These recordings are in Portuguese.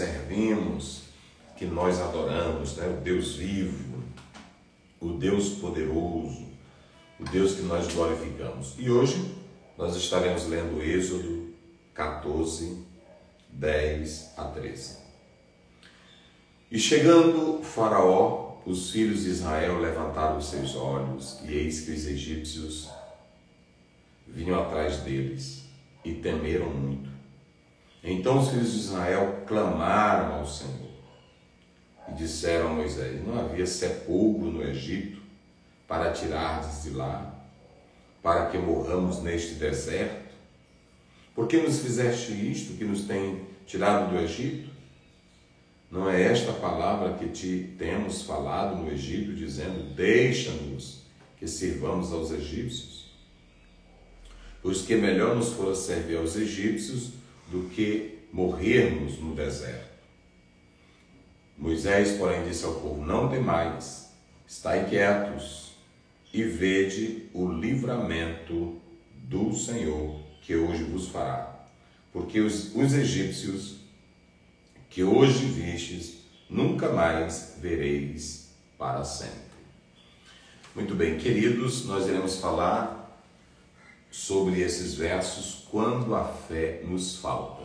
servimos, que nós adoramos, né? O Deus vivo, o Deus poderoso, o Deus que nós glorificamos. E hoje nós estaremos lendo Êxodo 14, 10 a 13. E chegando Faraó, os filhos de Israel levantaram os seus olhos, e eis que os egípcios vinham atrás deles, e temeram muito. Então os filhos de Israel clamaram ao Senhor, e disseram a Moisés: não havia sepulcro no Egito para tirardes de lá, para que morramos neste deserto? Por que nos fizeste isto, que nos tem tirado do Egito? Não é esta a palavra que te temos falado no Egito, dizendo: deixa-nos que sirvamos aos egípcios? Pois que melhor nos fora servir aos egípcios do que morrermos no deserto. Moisés, porém, disse ao povo: não temais, estai quietos e vede o livramento do Senhor que hoje vos fará. Porque os egípcios que hoje vistes, nunca mais vereis para sempre. Muito bem, queridos, nós iremos falar sobre esses versos quando a fé nos falta.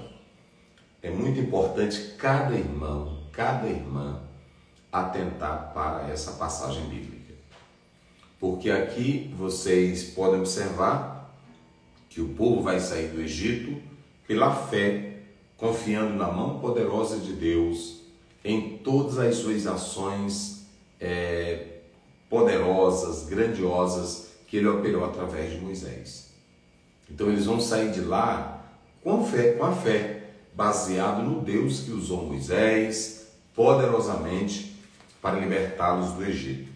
É muito importante cada irmão, cada irmã atentar para essa passagem bíblica. Porque aqui vocês podem observar que o povo vai sair do Egito pela fé, confiando na mão poderosa de Deus em todas as suas ações poderosas, grandiosas, que Ele operou através de Moisés. Então eles vão sair de lá com a fé, baseado no Deus que usou Moisés poderosamente para libertá-los do Egito.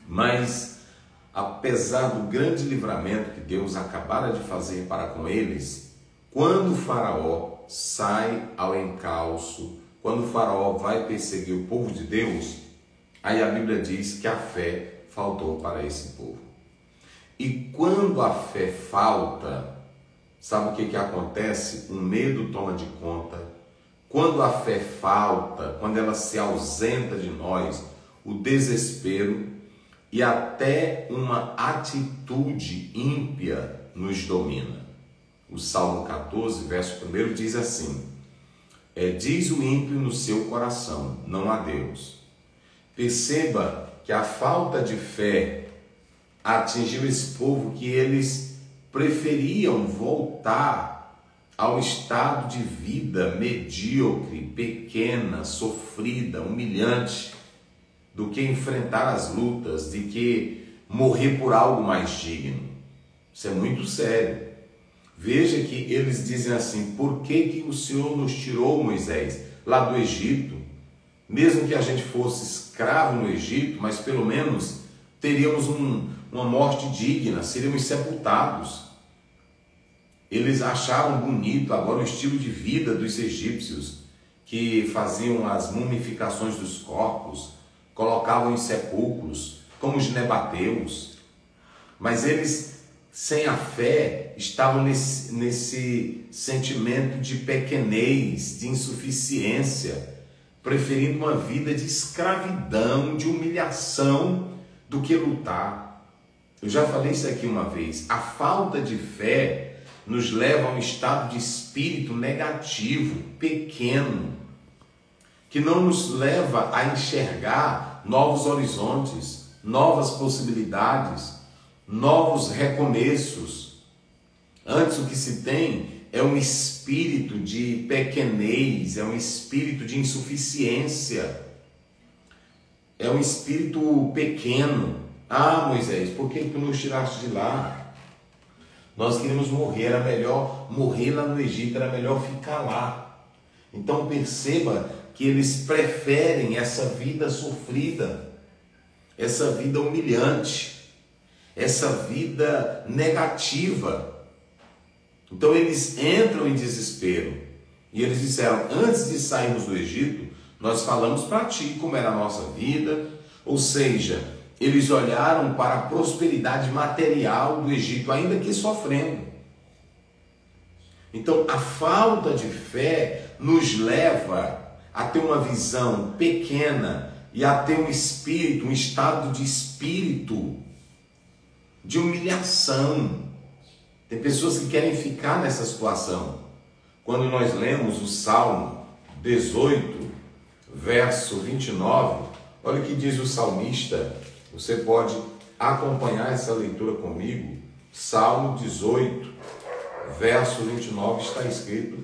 Mas, apesar do grande livramento que Deus acabara de fazer para com eles, quando o Faraó sai ao encalço, quando o Faraó vai perseguir o povo de Deus, aí a Bíblia diz que a fé faltou para esse povo. E quando a fé falta, sabe o que acontece? O medo toma de conta. Quando a fé falta, quando ela se ausenta de nós, o desespero e até uma atitude ímpia nos domina. O Salmo 14, verso 1 diz assim: diz o ímpio no seu coração, não há Deus. Perceba que a falta de fé atingiu esse povo, que eles preferiam voltar ao estado de vida medíocre, pequena, sofrida, humilhante, do que enfrentar as lutas, de que morrer por algo mais digno. Isso é muito sério. Veja que eles dizem assim: por que o Senhor nos tirou, Moisés, lá do Egito? Mesmo que a gente fosse escravo no Egito, mas pelo menos teríamos uma morte digna, seríamos sepultados. Eles acharam bonito agora o estilo de vida dos egípcios, que faziam as mumificações dos corpos, colocavam em sepulcros, como os nebateus. Mas eles, sem a fé, estavam nesse sentimento de pequenez, de insuficiência, preferindo uma vida de escravidão, de humilhação, do que lutar. Eu já falei isso aqui uma vez. A falta de fé nos leva a um estado de espírito negativo, pequeno, que não nos leva a enxergar novos horizontes, novas possibilidades, novos recomeços. Antes, o que se tem é um espírito de pequenez, é um espírito de insuficiência, é um espírito pequeno. Ah, Moisés, por que tu nos tiraste de lá? Nós queríamos morrer, era melhor morrer lá no Egito, era melhor ficar lá. Então perceba que eles preferem essa vida sofrida, essa vida humilhante, essa vida negativa. Então eles entram em desespero. E eles disseram: antes de sairmos do Egito, nós falamos para ti como era a nossa vida. Ou seja, eles olharam para a prosperidade material do Egito, ainda que sofrendo. Então a falta de fé nos leva a ter uma visão pequena e a ter um espírito, um estado de espírito de humilhação. Tem pessoas que querem ficar nessa situação. Quando nós lemos o Salmo 18, verso 29, olha o que diz o salmista. Você pode acompanhar essa leitura comigo. Salmo 18, verso 29, está escrito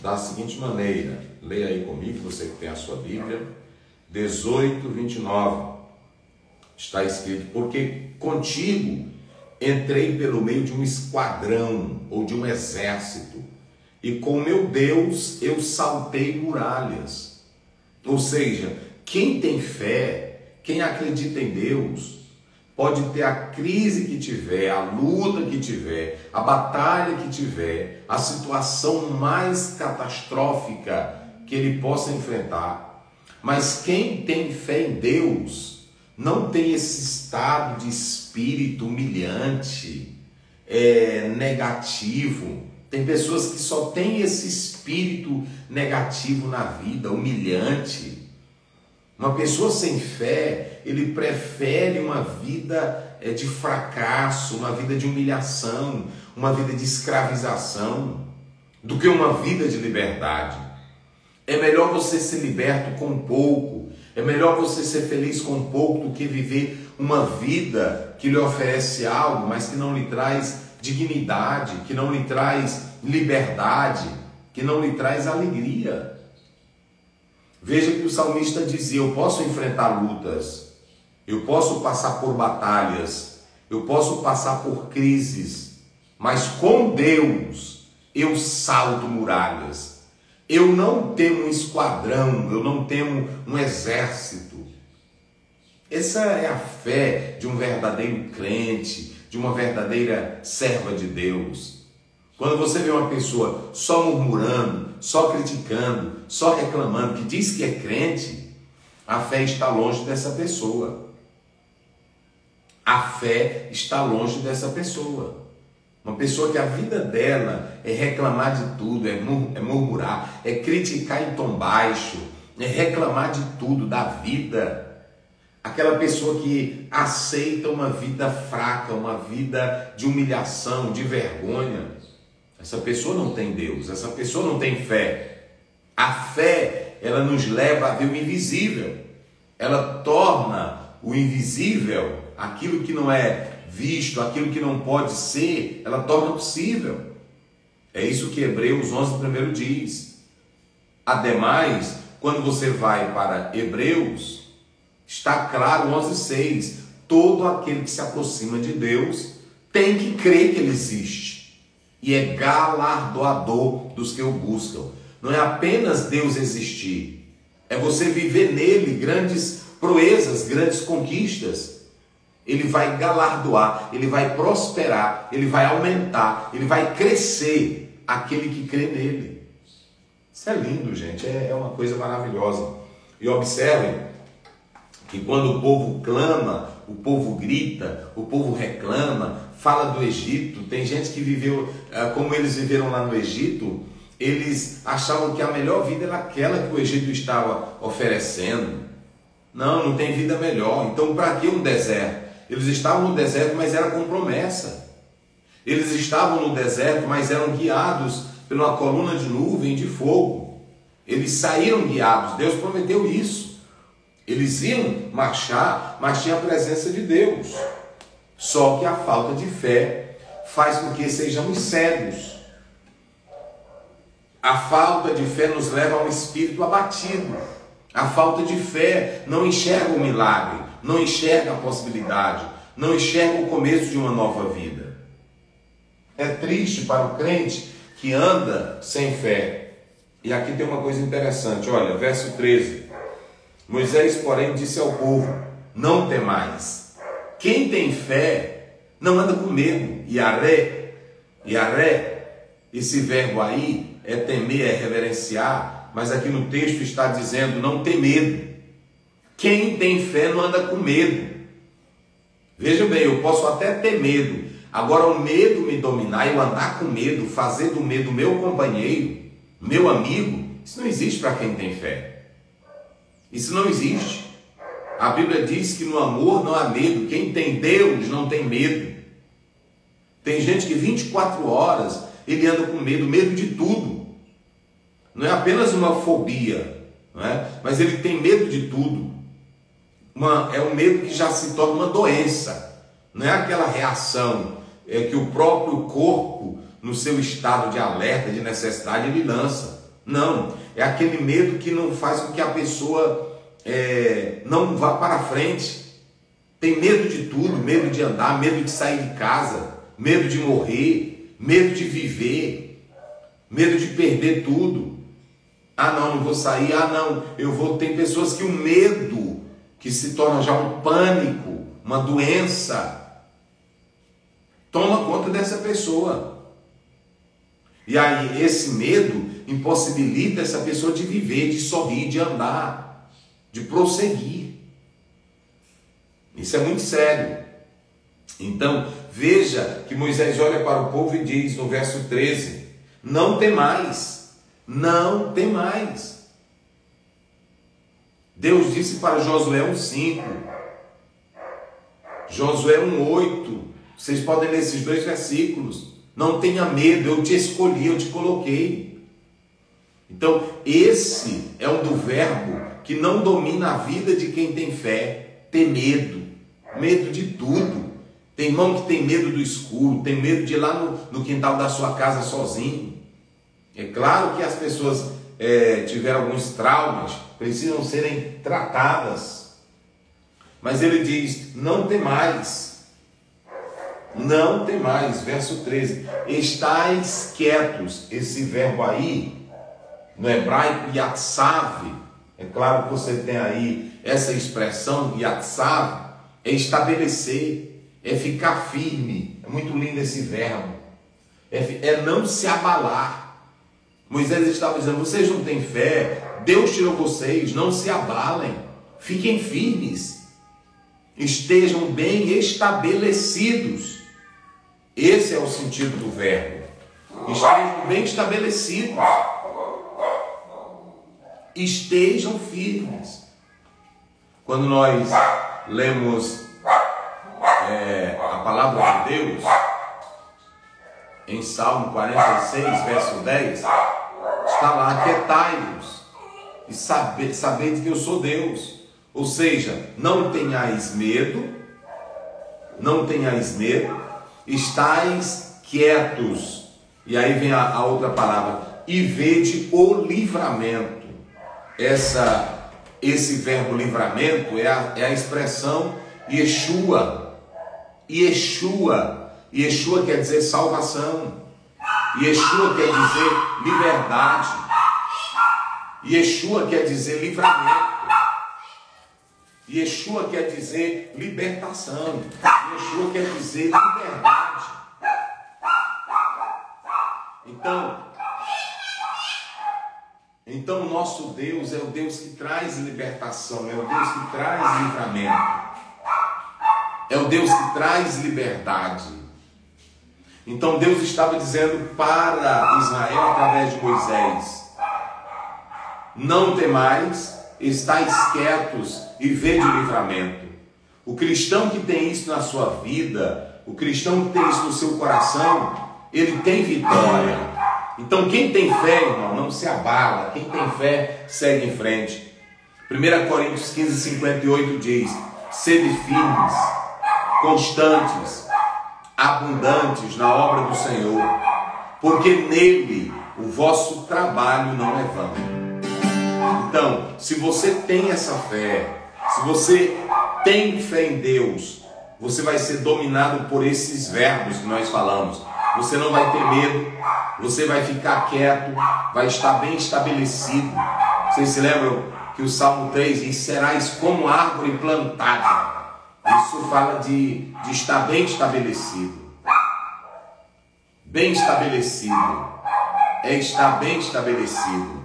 da seguinte maneira. Leia aí comigo, você que tem a sua Bíblia. 18, 29. Está escrito: porque contigo entrei pelo meio de um esquadrão ou de um exército, e com meu Deus eu saltei muralhas. Ou seja, quem tem fé, quem acredita em Deus, pode ter a crise que tiver, a luta que tiver, a batalha que tiver, a situação mais catastrófica que ele possa enfrentar. Mas quem tem fé em Deus não tem esse estado de espírito humilhante, negativo. Tem pessoas que só têm esse espírito negativo na vida, humilhante. Uma pessoa sem fé, ele prefere uma vida de fracasso, uma vida de humilhação, uma vida de escravização, do que uma vida de liberdade. É melhor você ser liberto com pouco, é melhor você ser feliz com pouco do que viver uma vida que lhe oferece algo, mas que não lhe traz dignidade, que não lhe traz liberdade, que não lhe traz alegria. Veja que o salmista dizia: eu posso enfrentar lutas, eu posso passar por batalhas, eu posso passar por crises, mas com Deus eu salto muralhas. Eu não temo um esquadrão, eu não temo um exército. Essa é a fé de um verdadeiro crente, de uma verdadeira serva de Deus. Quando você vê uma pessoa só murmurando, só criticando, só reclamando, que diz que é crente, a fé está longe dessa pessoa. A fé está longe dessa pessoa. Uma pessoa que a vida dela é reclamar de tudo, é murmurar, é criticar em tom baixo, é reclamar de tudo, da vida. Aquela pessoa que aceita uma vida fraca, uma vida de humilhação, de vergonha. Essa pessoa não tem Deus, essa pessoa não tem fé. A fé, ela nos leva a ver o invisível. Ela torna o invisível, aquilo que não é visto, aquilo que não pode ser, ela torna possível. É isso que Hebreus 11, primeiro diz. Ademais, quando você vai para Hebreus, está claro 11:6. Todo aquele que se aproxima de Deus tem que crer que Ele existe e é galardoador dos que o buscam. Não é apenas Deus existir, é você viver nele grandes proezas, grandes conquistas. Ele vai galardoar, ele vai prosperar, ele vai aumentar, ele vai crescer aquele que crê nele. Isso é lindo, gente, é uma coisa maravilhosa. E observem que quando o povo clama, o povo grita, o povo reclama, fala do Egito. Tem gente que viveu como eles viveram lá no Egito. Eles achavam que a melhor vida era aquela que o Egito estava oferecendo. Não tem vida melhor. Então para que um deserto? Eles estavam no deserto, mas era com promessa. Eles estavam no deserto, mas eram guiados por uma coluna de nuvem de fogo. Eles saíram guiados, Deus prometeu isso. Eles iam marchar, mas tinha a presença de Deus. Só que a falta de fé faz com que sejamos cegos. A falta de fé nos leva a um espírito abatido. A falta de fé não enxerga o milagre, não enxerga a possibilidade, não enxerga o começo de uma nova vida. É triste para o crente que anda sem fé. E aqui tem uma coisa interessante, olha, verso 13. Moisés, porém, disse ao povo: não temais. Quem tem fé não anda com medo. Yaré, esse verbo aí é temer, é reverenciar, mas aqui no texto está dizendo não ter medo. Quem tem fé não anda com medo. Veja bem, eu posso até ter medo. Agora o medo me dominar, eu andar com medo, fazer do medo meu companheiro, meu amigo, Isso não existe para quem tem fé. Isso não existe. A Bíblia diz que no amor não há medo. Quem tem Deus não tem medo. Tem gente que 24 horas ele anda com medo, medo de tudo. Não é apenas uma fobia, não é? Mas ele tem medo de tudo. É um medo que já se torna uma doença. Não é aquela reação que o próprio corpo, no seu estado de alerta, de necessidade, ele lança. Não, é aquele medo que não faz com que a pessoa não vá para frente. Tem medo de tudo, medo de andar, medo de sair de casa, medo de morrer, medo de viver, medo de perder tudo. Ah não, não vou sair, ah não, eu vou... Tem pessoas que o medo, que se torna já um pânico, uma doença, toma conta dessa pessoa. E aí esse medo impossibilita essa pessoa de viver, de sorrir, de andar, de prosseguir. Isso é muito sério. Então, veja que Moisés olha para o povo e diz no verso 13: não temais, não temais. Deus disse para Josué 1,5, Josué 1,8. Vocês podem ler esses dois versículos. Não tenha medo, eu te escolhi, eu te coloquei. Então, esse é um do verbo que não domina a vida de quem tem fé. Ter medo, medo de tudo. Tem irmão que tem medo do escuro, tem medo de ir lá no quintal da sua casa sozinho. É claro que as pessoas tiveram alguns traumas, precisam serem tratadas. Mas ele diz: não temais. Não temais, verso 13, estais quietos. Esse verbo aí, no hebraico, yatsav, é claro que você tem aí essa expressão, yatsav, é estabelecer, é ficar firme. É muito lindo esse verbo, é não se abalar. Moisés estava dizendo: vocês não têm fé, Deus tirou vocês, não se abalem, fiquem firmes, estejam bem estabelecidos. Esse é o sentido do verbo. Estejam bem estabelecidos. Estejam firmes. Quando nós lemos a palavra de Deus, em Salmo 46, verso 10, está lá: aquietai-vos e sabede que eu sou Deus. Ou seja, não tenhais medo, não tenhais medo, estais quietos. E aí vem a outra palavra: e vede o livramento. Esse verbo livramento é a expressão Yeshua. Yeshua. Yeshua quer dizer salvação. Yeshua quer dizer liberdade. Yeshua quer dizer livramento. Yeshua quer dizer libertação. Yeshua quer dizer liberdade. Então o nosso Deus é o Deus que traz libertação, é o Deus que traz livramento, é o Deus que traz liberdade. Então Deus estava dizendo para Israel através de Moisés: não temais, estais quietos e vede o livramento. O cristão que tem isso na sua vida, o cristão que tem isso no seu coração, ele tem vitória. Então quem tem fé, irmão, não se abala. Quem tem fé, segue em frente. 1 Coríntios 15, 58 diz: sede firmes, constantes, abundantes na obra do Senhor, porque nele o vosso trabalho não é vão. Então, se você tem essa fé, se você tem fé em Deus, você vai ser dominado por esses verbos que nós falamos. Você não vai ter medo, você vai ficar quieto, vai estar bem estabelecido. Vocês se lembram que o Salmo 3 diz: serás como árvore plantada. Isso fala de estar bem estabelecido. Bem estabelecido é estar bem estabelecido.